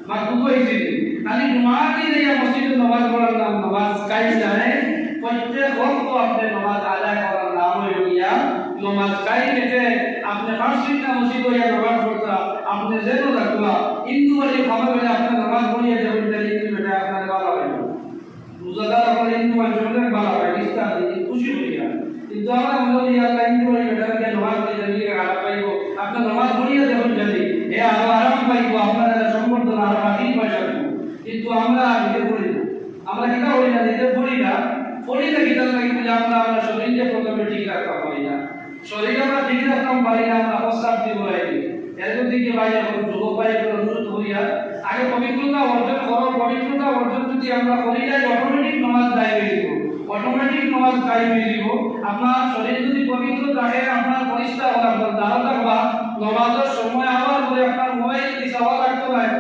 মাকবুল হয়েছে খালি জুমার দিনে মসজিদে নামাজ পড়ার নাম নামাজ কায়েম নাই প্রত্যেক ওয়াক্ত আপনি নামাজ আদায় করার নাম হইল গিয়া নামাজ কায়েম এতে আপনি ফার্স্টটা মসজিদ হইয়া নামাজ পড়তা আপনি যেন রাখবা হিন্দু বলে ভাবে বলে আপনি নামাজ পড়িয়া যাবেন তাহলে হিন্দু বেটা আপনার ভালো হয় রোজাদার আপনার হিন্দু মানুষের ভালো হয় ইচ্ছা খুশি হইয়া কিন্তু আমরা বলি আল্লাহ হিন্দু বলে বেটাকে নামাজ পড়িয়া যাবে আরাম পাইব আপনি নামাজ পড়িয়া যাবেন যদি এ আরো আরাম পাইব আপনারা সম্বর্ধনা আরো বাড়ি পয়সা কিন্তু আমরা নিজে পড়ি না আমরা কিটা করি না নিজে পড়ি না কিটা লাগি যে আমরা শরীরকে প্রথমে ঠিক রাখতে পারি না শরীর আমরা ঠিক রাখতে পারি না আমরা প্রস্তাব দিব রাখি এর দিকে বাইরে যুবক ভাইয়ের অনুরোধ হইয়া আগে পবিত্রতা অর্জন করো পবিত্রতা অর্জন যদি আমরা করি যাই অটোমেটিক নামাজ দায় হয়ে যাব অটোমেটিক নামাজ দায় হয়ে যাব আপনার শরীর যদি পবিত্র থাকে আপনার পরিষ্কার হবে আপনার দাঁড়া থাকবা নামাজের সময় আবার আপনার মোবাইল যদি চাওয়া লাগতে হয়